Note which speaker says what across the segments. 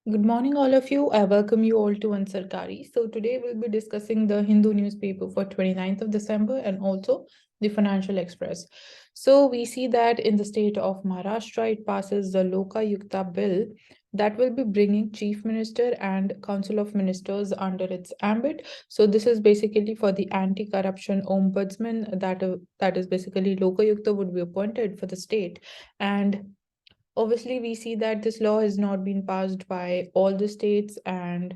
Speaker 1: Good morning, all of you. I welcome you all to Ansarkari. So today we'll be discussing the Hindu newspaper for 29th of December and also the Financial Express. So we see that in the state of Maharashtra, it passes the Loka Yukta bill that will be bringing Chief Minister and Council of Ministers under its ambit. So this is basically for the anti-corruption ombudsman that is basically Loka Yukta would be appointed for the state. And obviously, we see that this law has not been passed by all the states. And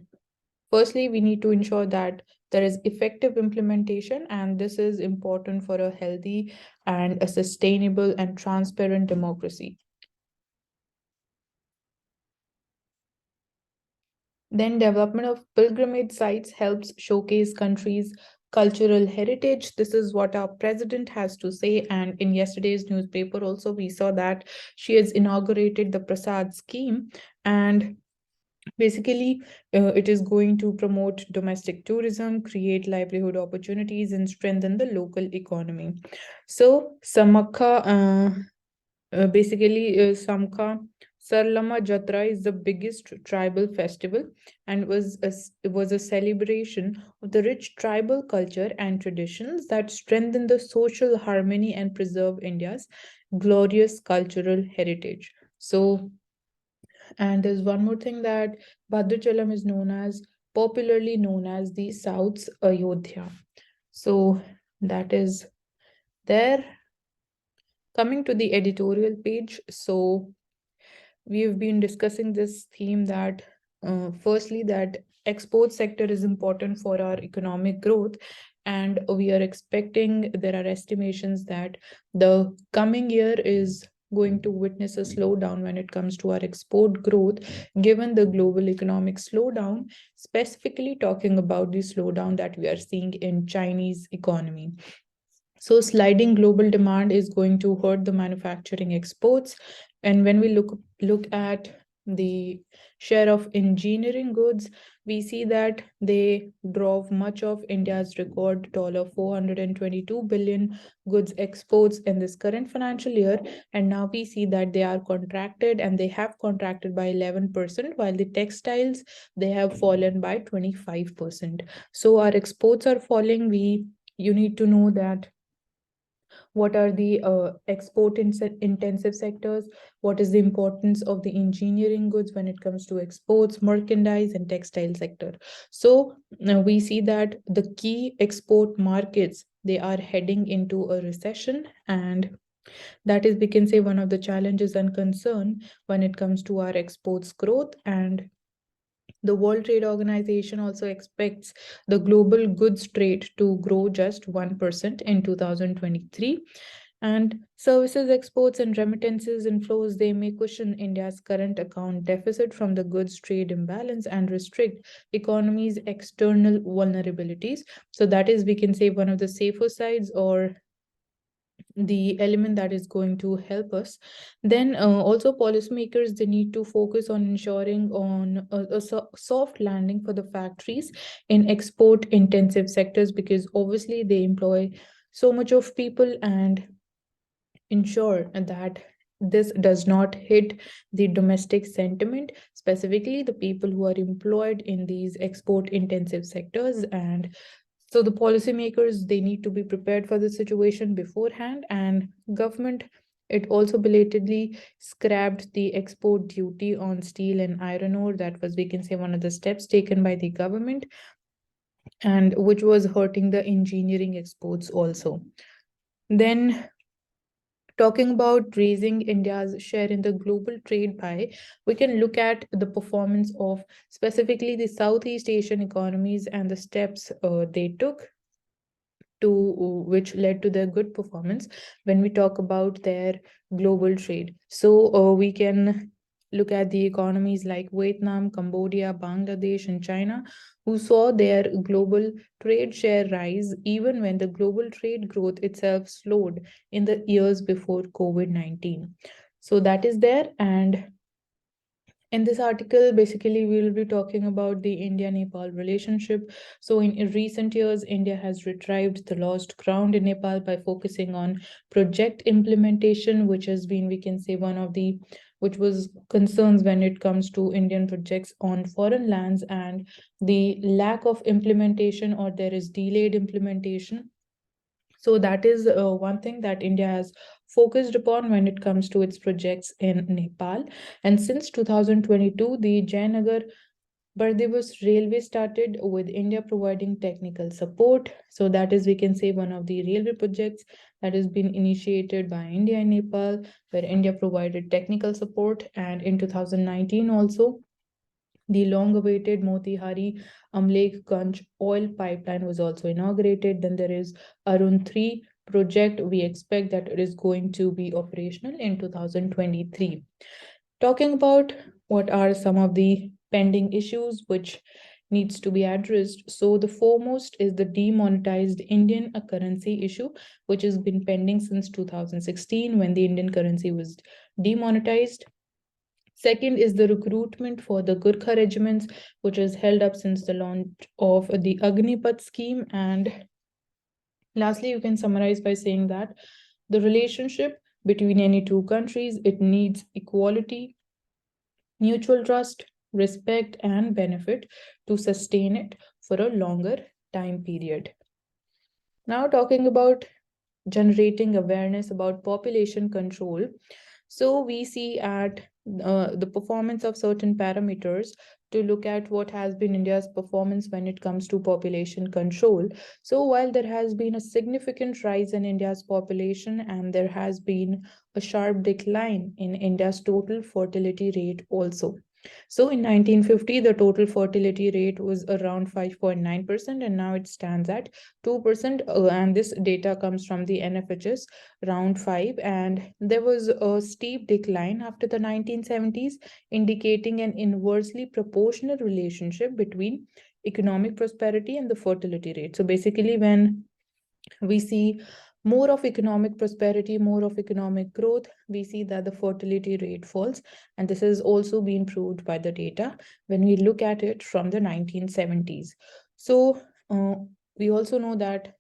Speaker 1: firstly, we need to ensure that there is effective implementation, and this is important for a healthy and a sustainable and transparent democracy. Then, development of pilgrimage sites helps showcase countries' cultural heritage. This is what our president has to say. And in yesterday's newspaper, also, we saw that she has inaugurated the Prasad scheme. And basically, it is going to promote domestic tourism, create livelihood opportunities, and strengthen the local economy. So, Samkha Sarlama Jatra is the biggest tribal festival and it was a celebration of the rich tribal culture and traditions that strengthen the social harmony and preserve India's glorious cultural heritage. So, and there's one more thing that Bhadrachalam is popularly known as the South's Ayodhya. So that is there. Coming to the editorial page, so we've been discussing this theme that firstly that export sector is important for our economic growth, and we are expecting, there are estimations that the coming year is going to witness a slowdown when it comes to our export growth given the global economic slowdown, specifically talking about the slowdown that we are seeing in Chinese economy. So sliding global demand is going to hurt the manufacturing exports. And when we look at the share of engineering goods, we see that they drove much of India's record $422 billion goods exports in this current financial year. And now we see that they are contracted, and they have contracted by 11%, while the textiles, they have fallen by 25%. So our exports are falling. You need to know that what are the intensive sectors, what is the importance of the engineering goods when it comes to exports, merchandise, and textile sector. So now we see that the key export markets, they are heading into a recession, and that is, we can say, one of the challenges and concern when it comes to our exports growth. And the World Trade Organization also expects the global goods trade to grow just 1% in 2023. And services exports and remittances inflows, they may cushion India's current account deficit from the goods trade imbalance and restrict economy's external vulnerabilities. So that is, we can say, one of the safer sides, or the element that is going to help us. Then also policymakers, they need to focus on ensuring on a soft landing for the factories in export intensive sectors, because obviously they employ so much of people, and ensure that this does not hit the domestic sentiment, specifically the people who are employed in these export intensive sectors. And so the policymakers, they need to be prepared for the situation beforehand. And government, it also belatedly scrapped the export duty on steel and iron ore. That was, we can say, one of the steps taken by the government, and which was hurting the engineering exports also. Then, talking about raising India's share in the global trade pie, we can look at the performance of specifically the Southeast Asian economies and the steps they took to which led to their good performance when we talk about their global trade. So we can look at the economies like Vietnam, Cambodia, Bangladesh, and China, who saw their global trade share rise even when the global trade growth itself slowed in the years before COVID-19. So that is there. And in this article, basically, we will be talking about the India-Nepal relationship. So in recent years, India has retrieved the lost ground in Nepal by focusing on project implementation, which has been, we can say, one of the which was concerns when it comes to Indian projects on foreign lands and the lack of implementation, or there is delayed implementation. So that is one thing that India has focused upon when it comes to its projects in Nepal. And since 2022, the Jayanagar Bardebus Railway started with India providing technical support. So that is, we can say, one of the railway projects that has been initiated by India and Nepal, where India provided technical support. And in 2019 also, the long-awaited Motihari Amlekganj oil pipeline was also inaugurated. Then there is Arun 3 project. We expect that it is going to be operational in 2023. Talking about what are some of the pending issues which needs to be addressed. So the foremost is the demonetized Indian currency issue, which has been pending since 2016 when the Indian currency was demonetized. Second is the recruitment for the Gurkha regiments, which is held up since the launch of the Agnipath scheme. And lastly, you can summarize by saying that the relationship between any two countries, it needs equality, mutual trust, respect, and benefit to sustain it for a longer time period. Now, talking about generating awareness about population control. So we see at the performance of certain parameters to look at what has been India's performance when it comes to population control. So while there has been a significant rise in India's population and there has been a sharp decline in India's total fertility rate also. So in 1950, the total fertility rate was around 5.9%, and now it stands at 2%. And this data comes from the NFHS round 5. And there was a steep decline after the 1970s, indicating an inversely proportional relationship between economic prosperity and the fertility rate. So basically, when we see more of economic prosperity, more of economic growth, we see that the fertility rate falls. And this has also been proved by the data when we look at it from the 1970s. So we also know that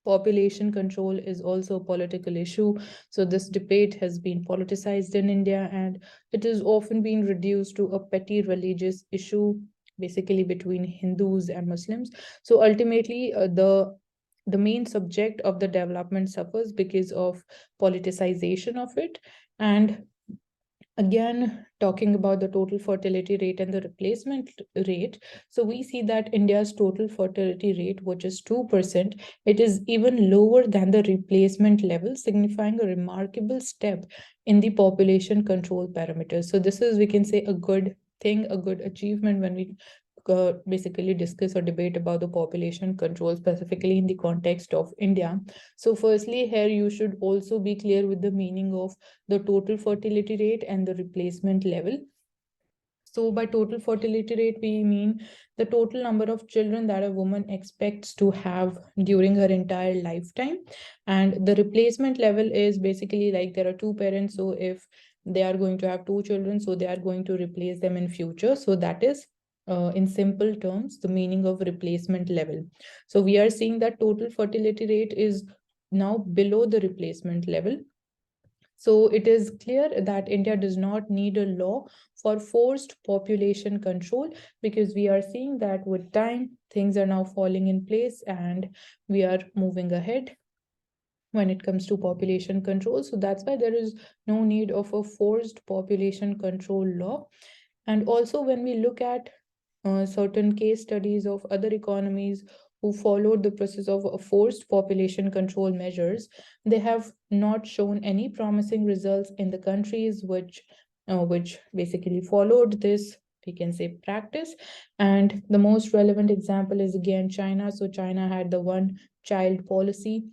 Speaker 1: population control is also a political issue. So this debate has been politicized in India, and it is often being reduced to a petty religious issue, basically between Hindus and Muslims. So ultimately, the main subject of the development suffers because of politicization of it. And again, talking about the total fertility rate and the replacement rate, so we see that India's total fertility rate, which is 2%, it is even lower than the replacement level, signifying a remarkable step in the population control parameters. So this is, we can say, a good thing, a good achievement when we basically discuss or debate about the population control, specifically in the context of India. So firstly, here you should also be clear with the meaning of the total fertility rate and the replacement level. So by total fertility rate, we mean the total number of children that a woman expects to have during her entire lifetime. And the replacement level is basically like there are two parents. So if they are going to have two children, so they are going to replace them in future. So that is in simple terms, the meaning of replacement level. So we are seeing that total fertility rate is now below the replacement level. So it is clear that India does not need a law for forced population control, because we are seeing that with time, things are now falling in place and we are moving ahead when it comes to population control. So that's why there is no need of a forced population control law. And also, when we look at certain case studies of other economies who followed the process of forced population control measures, they have not shown any promising results in the countries which basically followed this, we can say, practice. And the most relevant example is again China. So China had the one child policy,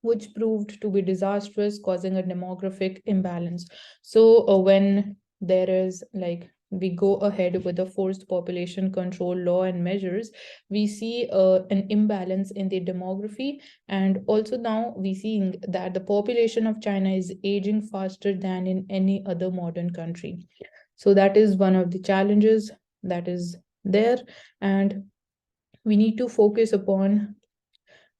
Speaker 1: which proved to be disastrous, causing a demographic imbalance. So when there is like we go ahead with the forced population control law and measures, we see an imbalance in the demography. And also now we seeing that the population of China is aging faster than in any other modern country. So that is one of the challenges that is there. And we need to focus upon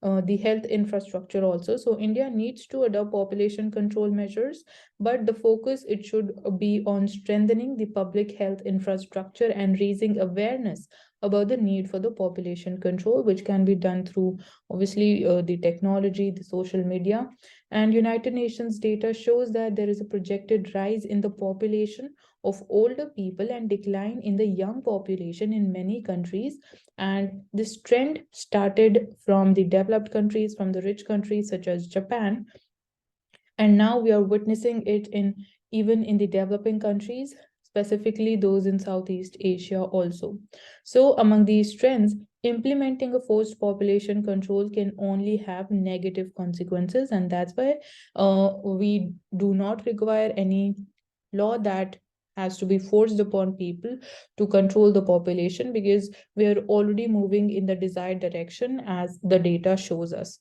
Speaker 1: the health infrastructure also. So India needs to adopt population control measures, but the focus it should be on strengthening the public health infrastructure and raising awareness about the need for the population control, which can be done through obviously the technology, the social media. And United Nations data shows that there is a projected rise in the population of older people and decline in the young population in many countries. And this trend started from the developed countries, from the rich countries such as Japan, and now we are witnessing it in even in the developing countries, specifically those in Southeast Asia also. So among these trends, implementing a forced population control can only have negative consequences, and that's why we do not require any law that has to be forced upon people to control the population, because we are already moving in the desired direction as the data shows us.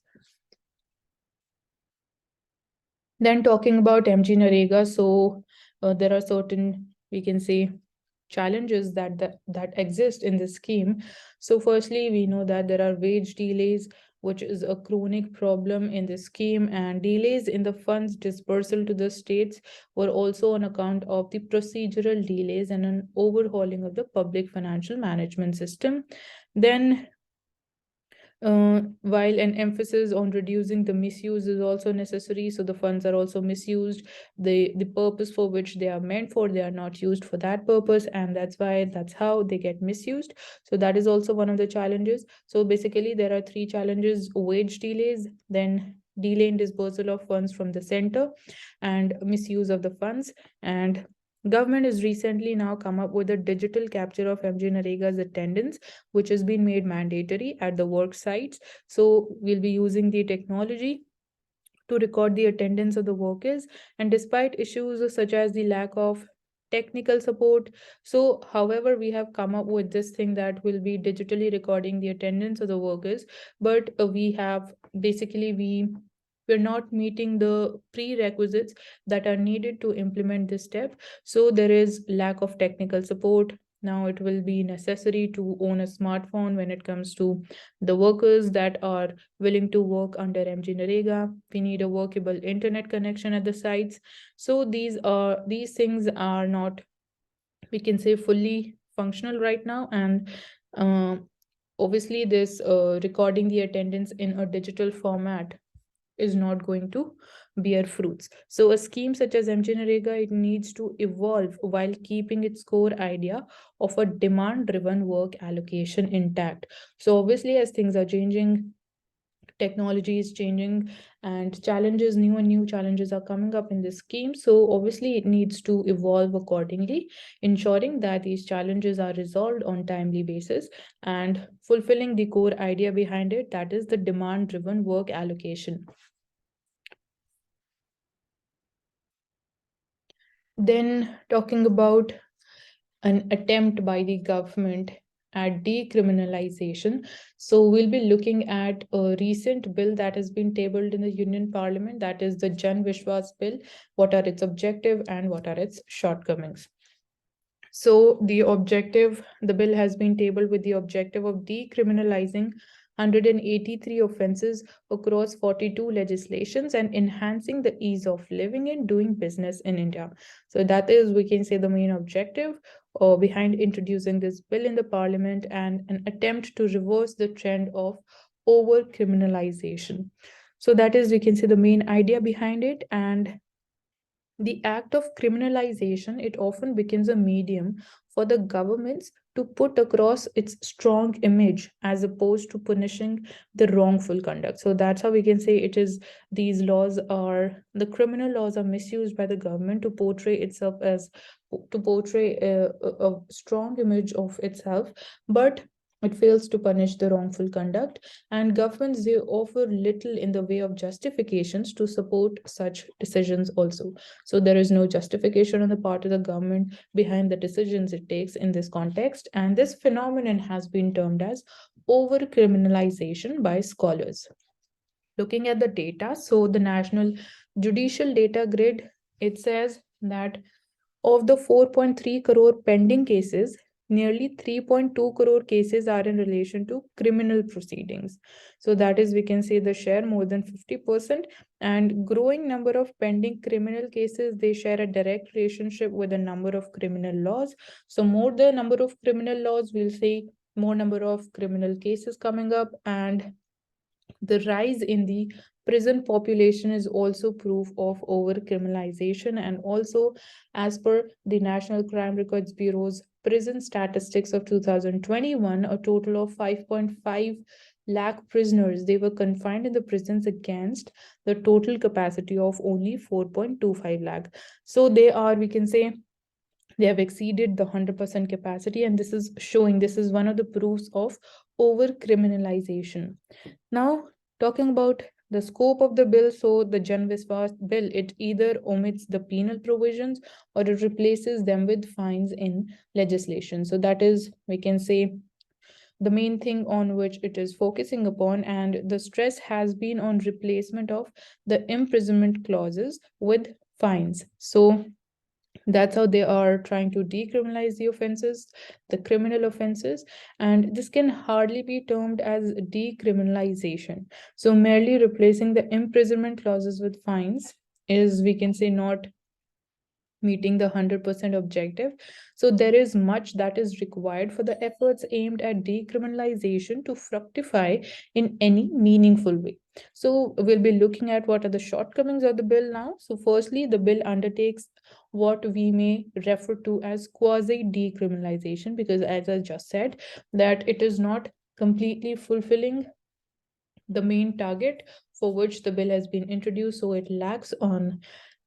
Speaker 1: Then talking about MG Narega, so there are certain, we can say, challenges that exist in this scheme. So firstly, we know that there are wage delays, which is a chronic problem in the scheme, and delays in the funds dispersal to the states were also on account of the procedural delays and an overhauling of the public financial management system. Then while an emphasis on reducing the misuse is also necessary, so the funds are also misused. The purpose for which they are meant for, they are not used for that purpose, and that's how they get misused. So that is also one of the challenges. So basically, there are three challenges: wage delays, then delay in dispersal of funds from the center, and misuse of the funds. And government has recently now come up with a digital capture of MG Narega's attendance, which has been made mandatory at the work sites. So we'll be using the technology to record the attendance of the workers. And despite issues such as the lack of technical support, so however, we have come up with this thing that will be digitally recording the attendance of the workers, but we have basically we're not meeting the prerequisites that are needed to implement this step. So there is lack of technical support. Now it will be necessary to own a smartphone when it comes to the workers that are willing to work under MG Narega. We need a workable internet connection at the sites. So these things are not, we can say, fully functional right now. And uh, obviously this recording the attendance in a digital format is not going to bear fruits. So a scheme such as MG Narega, it needs to evolve while keeping its core idea of a demand-driven work allocation intact. So obviously, as things are changing, technology is changing, and challenges, new and new challenges are coming up in this scheme. So obviously, it needs to evolve accordingly, ensuring that these challenges are resolved on timely basis and fulfilling the core idea behind it, that is the demand-driven work allocation. Then, talking about an attempt by the government at decriminalization. So, we'll be looking at a recent bill that has been tabled in the Union Parliament, that is the Jan Vishwas bill. What are its objective and what are its shortcomings? So the bill has been tabled with the objective of decriminalizing 183 offenses across 42 legislations and enhancing the ease of living and doing business in India. So that is, we can say, the main objective behind introducing this bill in the parliament, and an attempt to reverse the trend of over criminalization. So that is, we can say, the main idea behind it. And the act of criminalization, it often becomes a medium for the governments to put across its strong image as opposed to punishing the wrongful conduct. So that's how we can say it is, these laws are, the criminal laws are misused by the government to portray itself as, to portray a strong image of itself, but it fails to punish the wrongful conduct. And governments, they offer little in the way of justifications to support such decisions also. So there is no justification on the part of the government behind the decisions it takes in this context. And this phenomenon has been termed as over criminalization by scholars. Looking at the data, so the National Judicial Data Grid, it says that of the 4.3 crore pending cases, nearly 3.2 crore cases are in relation to criminal proceedings. So that is, we can say, the share more than 50%, and growing number of pending criminal cases, they share a direct relationship with the number of criminal laws. So more the number of criminal laws, we'll say more number of criminal cases coming up, and the rise in the prison population is also proof of over criminalization. And also, as per the National Crime Records Bureau's prison statistics of 2021, a total of 5.5 lakh prisoners, they were confined in the prisons against the total capacity of only 4.25 lakh. So they are, we can say, they have exceeded the 100% capacity, and this is showing, this is one of the proofs of over criminalization. Now, talking about the scope of the bill, so the Jan Viswas bill, it either omits the penal provisions or it replaces them with fines in legislation. So that is, we can say, the main thing on which it is focusing upon, and the stress has been on replacement of the imprisonment clauses with fines. So that's how they are trying to decriminalize the offenses, the criminal offenses, and this can hardly be termed as decriminalization. So merely replacing the imprisonment clauses with fines is, we can say, not meeting the 100% objective. So there is much that is required for the efforts aimed at decriminalization to fructify in any meaningful way. So we'll be looking at what are the shortcomings of the bill now. So firstly, the bill undertakes what we may refer to as quasi decriminalization, because as I just said, that it is not completely fulfilling the main target for which the bill has been introduced. So it lacks on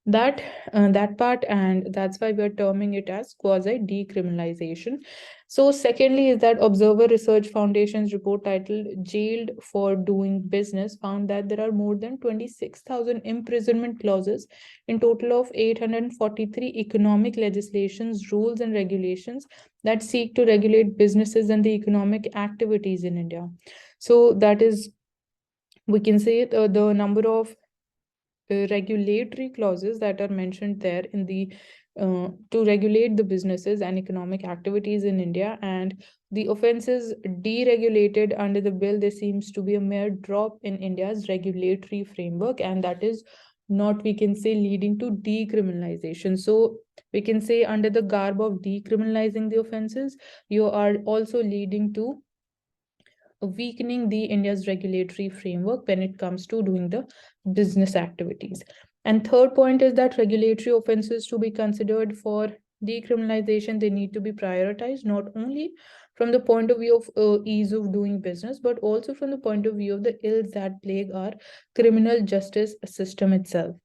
Speaker 1: that that part, and that's why we're terming it as quasi decriminalization. So secondly is that Observer Research Foundation's report titled Jailed for Doing Business found that there are more than 26,000 imprisonment clauses in total of 843 economic legislations, rules and regulations that seek to regulate businesses and the economic activities in India. So that is, we can say, the number of regulatory clauses that are mentioned there in the to regulate the businesses and economic activities in India, and the offenses deregulated under the bill, there seems to be a mere drop in India's regulatory framework, and that is not, we can say, leading to decriminalization. So we can say, under the garb of decriminalizing the offenses, you are also leading to weakening the India's regulatory framework when it comes to doing the business activities. And third point is that regulatory offenses to be considered for decriminalization, they need to be prioritized not only from the point of view of ease of doing business, but also from the point of view of the ills that plague our criminal justice system itself.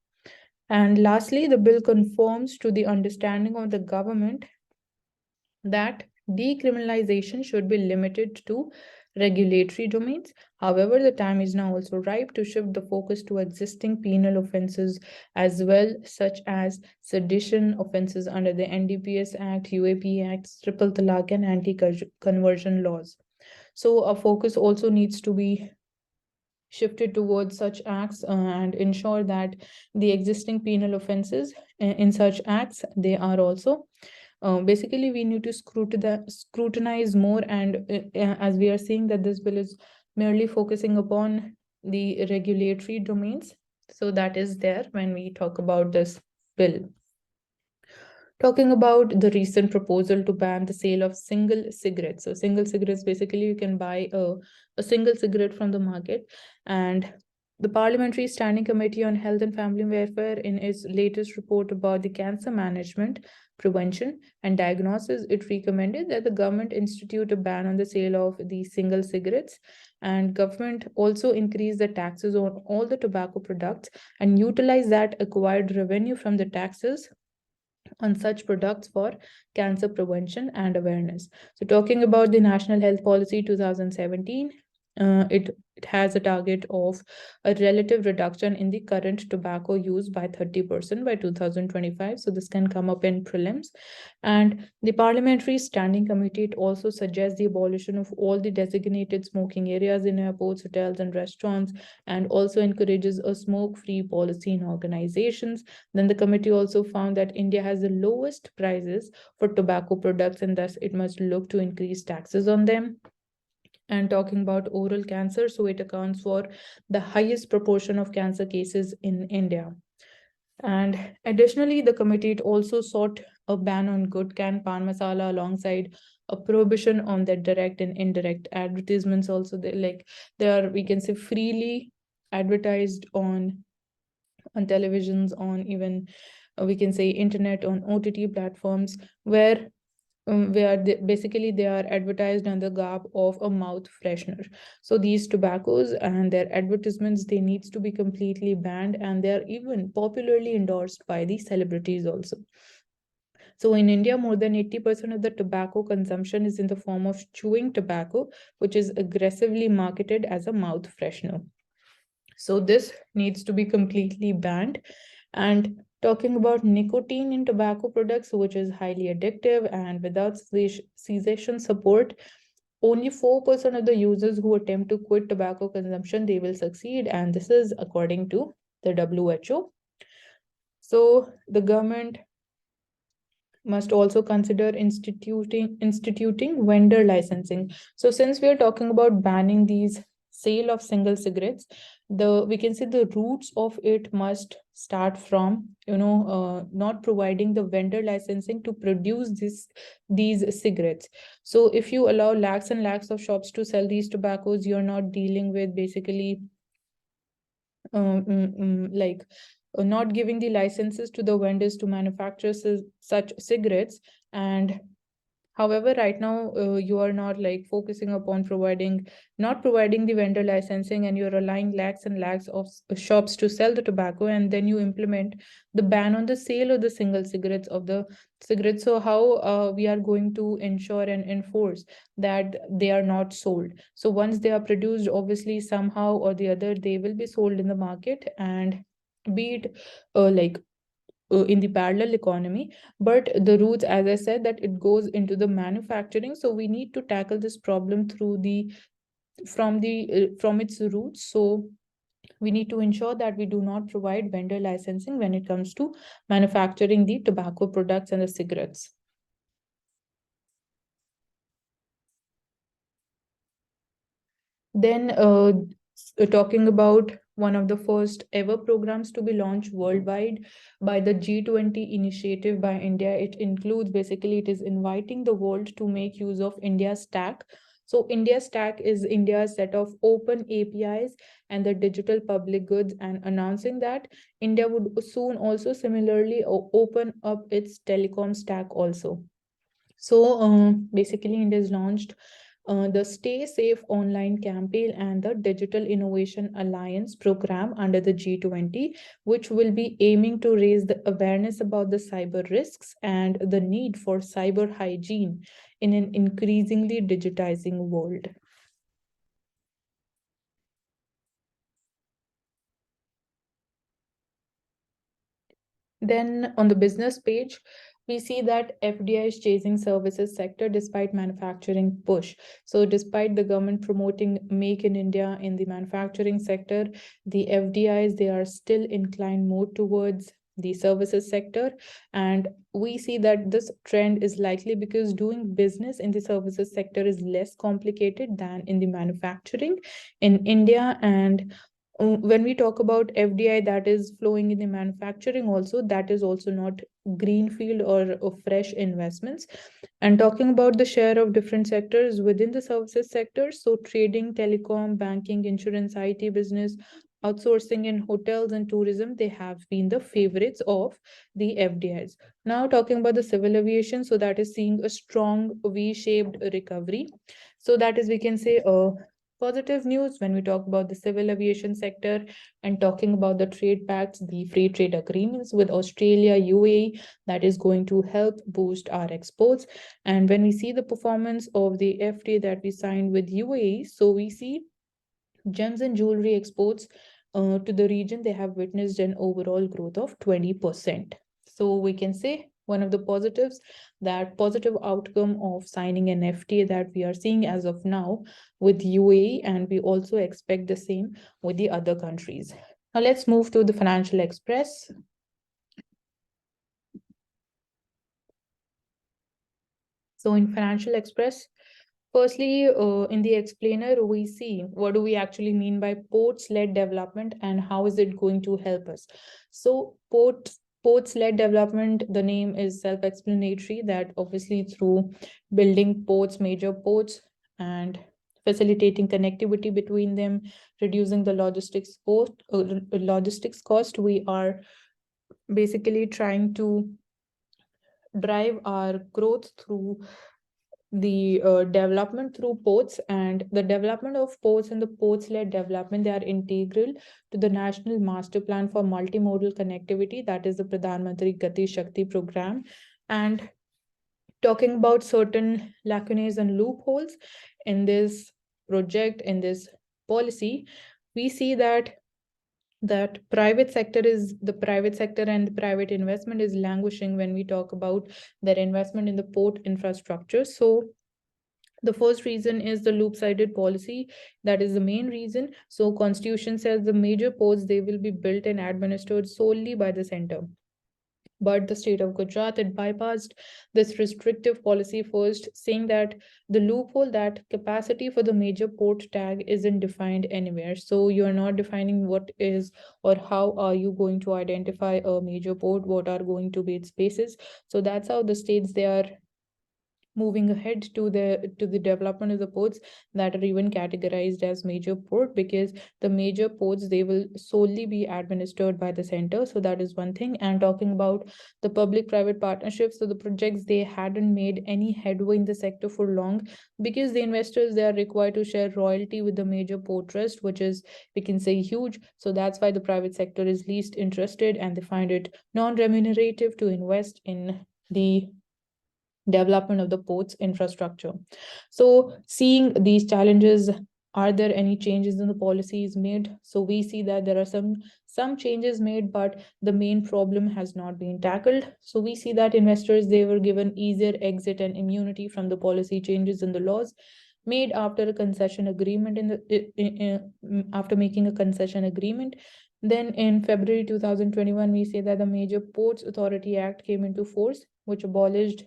Speaker 1: And lastly, the bill conforms to the understanding of the government that decriminalization should be limited to regulatory domains. However, the time is now also ripe to shift the focus to existing penal offenses as well, such as sedition offenses under the NDPS Act, UAP Acts, Triple Talaq, and anti-conversion laws. So, a focus also needs to be shifted towards such acts and ensure that the existing penal offenses in such acts, they are also basically, we need to scrutinize more, and as we are seeing that this bill is merely focusing upon the regulatory domains. So that is there when we talk about this bill. Talking about the recent proposal to ban the sale of single cigarettes. So single cigarettes, basically you can buy a single cigarette from the market, and the Parliamentary Standing Committee on Health and Family Welfare, in its latest report about the cancer management, prevention, and diagnosis, it recommended that the government institute a ban on the sale of these single cigarettes, and government also increase the taxes on all the tobacco products and utilize that acquired revenue from the taxes on such products for cancer prevention and awareness. So talking about the National Health Policy 2017, it has a target of a relative reduction in the current tobacco use by 30% by 2025. So this can come up in prelims. And the Parliamentary Standing Committee, it also suggests the abolition of all the designated smoking areas in airports, hotels, and restaurants, and also encourages a smoke-free policy in organizations. Then the committee also found that India has the lowest prices for tobacco products, and thus it must look to increase taxes on them. And talking about oral cancer, so it accounts for the highest proportion of cancer cases in India. And additionally, the committee also sought a ban on Gutkan pan masala alongside a prohibition on the direct and indirect advertisements. Also, they are, we can say, freely advertised on televisions, on even we can say internet, on OTT platforms, where basically they are advertised on the garb of a mouth freshener. So these tobaccos and their advertisements, they needs to be completely banned, and they are even popularly endorsed by the celebrities also. So in India, more than 80% of the tobacco consumption is in the form of chewing tobacco, which is aggressively marketed as a mouth freshener. So this needs to be completely banned. And talking about nicotine in tobacco products, which is highly addictive and without cessation support, only 4% of the users who attempt to quit tobacco consumption, they will succeed. And this is according to the WHO. So the government must also consider instituting vendor licensing. So since we are talking about banning these sale of single cigarettes, the we can say the roots of it must start from not providing the vendor licensing to produce these cigarettes. So if you allow lakhs and lakhs of shops to sell these tobaccos, you're not dealing with basically like not giving the licenses to the vendors to manufacture such cigarettes. And however, right now you are not like focusing upon not providing the vendor licensing, and you're relying lakhs and lakhs of shops to sell the tobacco, and then you implement the ban on the sale of the single cigarettes of the cigarettes. So how we are going to ensure and enforce that they are not sold? So once they are produced, obviously somehow or the other they will be sold in the market, and be it in the parallel economy. But the roots, as I said, that it goes into the manufacturing. So we need to tackle this problem from its roots. So we need to ensure that we do not provide vendor licensing when it comes to manufacturing the tobacco products and the cigarettes. Then talking about one of the first ever programs to be launched worldwide by the G20 initiative by India. It includes, basically, it is inviting the world to make use of India's stack. So India Stack is India's set of open APIs and the digital public goods, and announcing that India would soon also similarly open up its telecom stack also. So basically, India has launched the Stay Safe Online campaign and the Digital Innovation Alliance program under the G20, which will be aiming to raise the awareness about the cyber risks and the need for cyber hygiene in an increasingly digitizing world. Then on the business page, we see that FDI is chasing services sector despite manufacturing push. So despite the government promoting Make in India in the manufacturing sector, the FDIs, they are still inclined more towards the services sector. And we see that this trend is likely because doing business in the services sector is less complicated than in the manufacturing in India. And when we talk about FDI that is flowing in the manufacturing also, that is also not greenfield or fresh investments. And talking about the share of different sectors within the services sector, so trading, telecom, banking, insurance, IT business, outsourcing in hotels and tourism, they have been the favorites of the FDIs. Now talking about the civil aviation, so that is seeing a strong V-shaped recovery. So that is, we can say, positive news when we talk about the civil aviation sector. And talking about the trade pacts, the free trade agreements with Australia, UAE, that is going to help boost our exports. And when we see the performance of the FTA that we signed with UAE, so we see Gems and jewelry exports to the region, they have witnessed an overall growth of 20%. So we can say one of the positives, that positive outcome of signing an FTA that we are seeing as of now with UAE, and we also expect the same with the other countries. Now let's move to the Financial Express. So in Financial Express, firstly, in the explainer, we see what do we actually mean by ports-led development and how is it going to help us. So ports-led development, the name is self-explanatory, that obviously through building ports, major ports, and facilitating connectivity between them, reducing the logistics cost, we are basically trying to drive our growth through the development through ports, and the development of ports and the ports-led development, they are integral to the National Master Plan for Multimodal Connectivity, that is the Pradhan Mantri Gati Shakti program. And talking about certain lacunae and loopholes in this project, in this policy, we see that private sector and the private investment is languishing when we talk about their investment in the port infrastructure. So the first reason is the loop-sided policy. That is the main reason. So constitution says the major ports, they will be built and administered solely by the center. But the state of Gujarat had bypassed this restrictive policy first, saying that the loophole, that capacity for the major port tag isn't defined anywhere. So you're not defining what is or how are you going to identify a major port, what are going to be its bases. So that's how the states, they are moving ahead to the development of the ports that are even categorized as major port, because the major ports, they will solely be administered by the center. So that is one thing. And talking about the public private partnerships, so the projects, they hadn't made any headway in the sector for long, because the investors, they are required to share royalty with the major port trust, which is, we can say, huge. So that's why the private sector is least interested, and they find it non-remunerative to invest in the development of the ports infrastructure. So seeing these challenges, are there any changes in the policies made? So we see that there are some changes made, but the main problem has not been tackled. So we see that investors, they were given easier exit and immunity from the policy changes in the laws made after a concession agreement after making a concession agreement. Then in February 2021, we say that the Major Ports Authority Act came into force, which abolished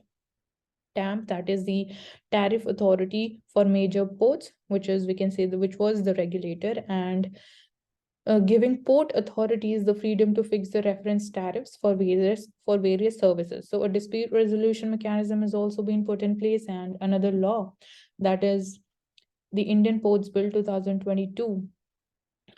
Speaker 1: TAMP, that is the Tariff Authority for Major Ports, which is, we can say, which was the regulator, and giving port authorities the freedom to fix the reference tariffs for various services. So a dispute resolution mechanism has also been put in place, and another law, that is the Indian Ports Bill 2022,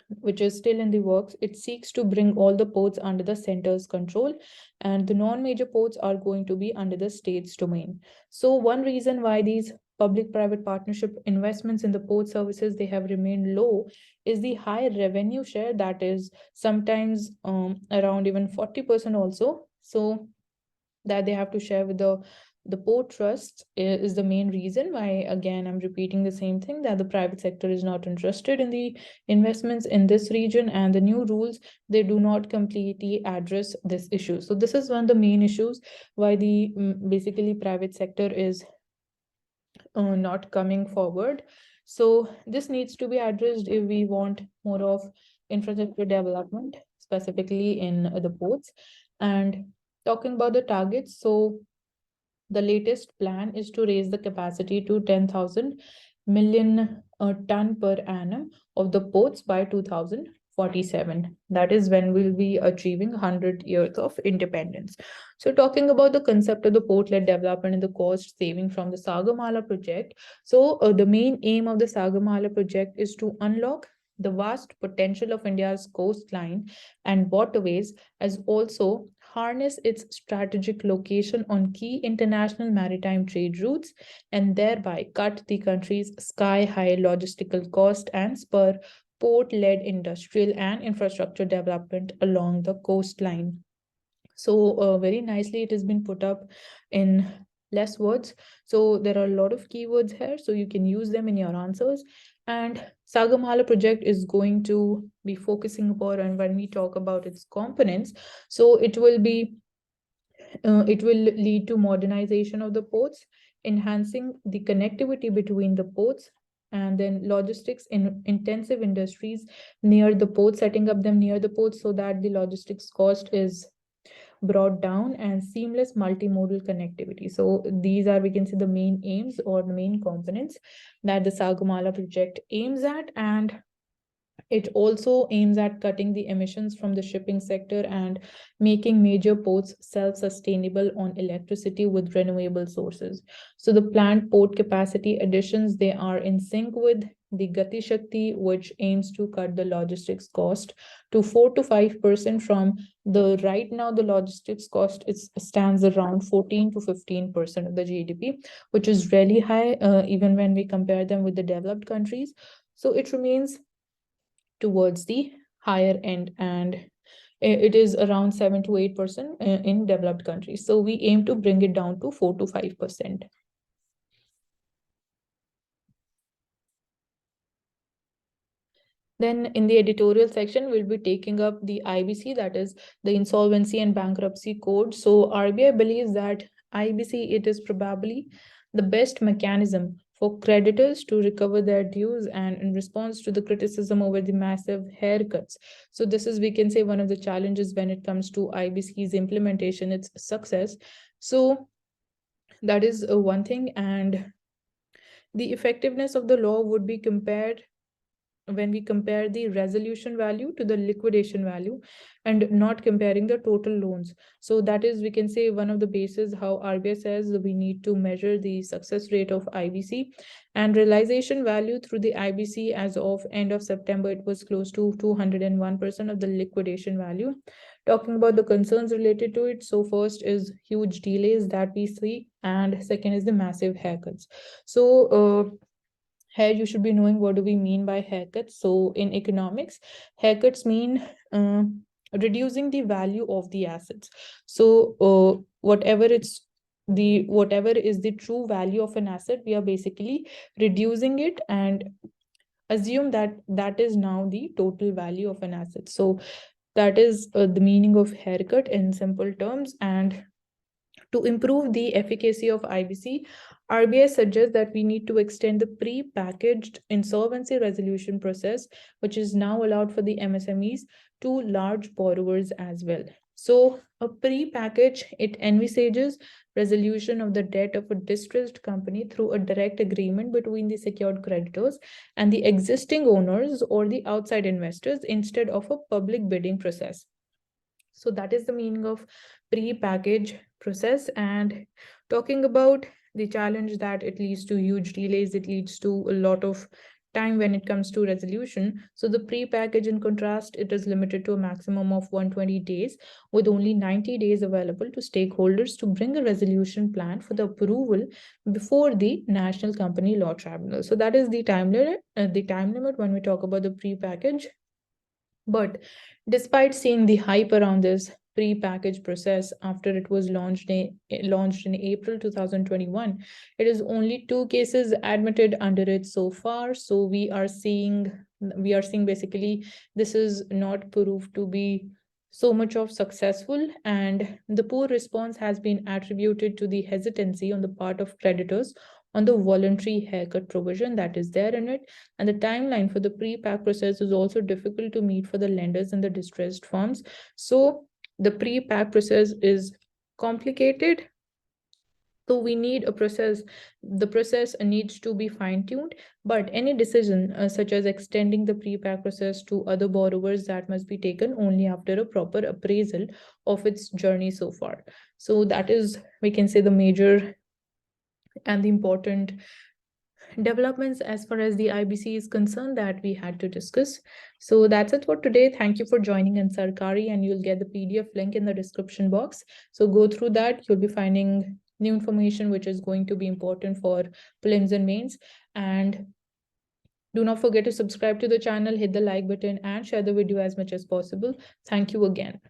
Speaker 1: which is still in the works. It seeks to bring all the ports under the center's control, and the non-major ports are going to be under the state's domain. So one reason why these public-private partnership investments in the port services, they have remained low, is the high revenue share, that is sometimes around even 40% also. So that they have to share with the port trust is the main reason why, again, I'm repeating the same thing, that the private sector is not interested in the investments in this region, and the new rules, they do not completely address this issue. So this is one of the main issues why the basically private sector is not coming forward. So this needs to be addressed if we want more of infrastructure development, specifically in the ports. And talking about the targets, so the latest plan is to raise the capacity to 10,000 million ton per annum of the ports by 2047. That is when we'll be achieving 100 years of independence. So talking about the concept of the port-led development and the cost saving from the Sagamala project. So the main aim of the Sagamala project is to unlock the vast potential of India's coastline and waterways, as also harness its strategic location on key international maritime trade routes, and thereby cut the country's sky-high logistical cost and spur port-led industrial and infrastructure development along the coastline. So very nicely it has been put up in less words. So there are a lot of keywords here, so you can use them in your answers. And Sagamala project is going to be focusing upon, and when we talk about its components, so it will lead to modernization of the ports, enhancing the connectivity between the ports, and then logistics in intensive industries near the port, setting up them near the port so that the logistics cost is brought down, and seamless multimodal connectivity. So these are, we can say, the main aims or the main components that the Sagamala project aims at. And it also aims at cutting the emissions from the shipping sector and making major ports self-sustainable on electricity with renewable sources. So the planned port capacity additions, they are in sync with the Gati Shakti, which aims to cut the logistics cost to 4 to 5% from the right now the logistics cost is stands around 14 to 15% of the GDP, which is really high even when we compare them with the developed countries. So it remains towards the higher end, and it is around 7 to 8% in developed countries. So we aim to bring it down to 4 to 5%. Then in the editorial section, we'll be taking up the IBC, that is the Insolvency and Bankruptcy Code. So RBI believes that IBC, it is probably the best mechanism for creditors to recover their dues, and in response to the criticism over the massive haircuts. So this is, we can say, one of the challenges when it comes to IBC's implementation, its success. So that is one thing. And the effectiveness of the law would be compared when we compare the resolution value to the liquidation value and not comparing the total loans. So that is, we can say, one of the bases how RBI says we need to measure the success rate of IBC. And realization value through the IBC as of end of September, it was close to 201% of the liquidation value. Talking about the concerns related to it, so first is huge delays that we see, and second is the massive haircuts. So here you should be knowing what do we mean by haircuts. So in economics, haircuts mean reducing the value of the assets. So whatever is the true value of an asset, we are basically reducing it and assume that that is now the total value of an asset. So that is the meaning of haircut in simple terms. And to improve the efficacy of IBC, RBI suggests that we need to extend the pre-packaged insolvency resolution process, which is now allowed for the MSMEs, to large borrowers as well. So a pre-package, it envisages resolution of the debt of a distressed company through a direct agreement between the secured creditors and the existing owners or the outside investors instead of a public bidding process. So that is the meaning of pre-package process. And talking about the challenge that it leads to huge delays, it leads to a lot of time when it comes to resolution. So the pre-package, in contrast, it is limited to a maximum of 120 days, with only 90 days available to stakeholders to bring a resolution plan for the approval before the National Company Law Tribunal. So that is the time limit when we talk about the pre-package. But despite seeing the hype around this pre-packaged process after it was launched in April 2021, it is only 2 cases admitted under it so far. So we are seeing basically this is not proved to be so much of successful, and the poor response has been attributed to the hesitancy on the part of creditors on the voluntary haircut provision that is there in it. And the timeline for the pre-pack process is also difficult to meet for the lenders and the distressed firms. So the pre-pack process is complicated. So we need a process. The process needs to be fine-tuned, but any decision such as extending the pre-pack process to other borrowers, that must be taken only after a proper appraisal of its journey so far. So that is, we can say, the major and the important developments as far as the IBC is concerned that we had to discuss. So that's it for today. Thank you for joining in Sarkari, and you'll get the PDF link in the description box. So go through that. You'll be finding new information which is going to be important for prelims and mains. And do not forget to subscribe to the channel, hit the like button, and share the video as much as possible. Thank you again.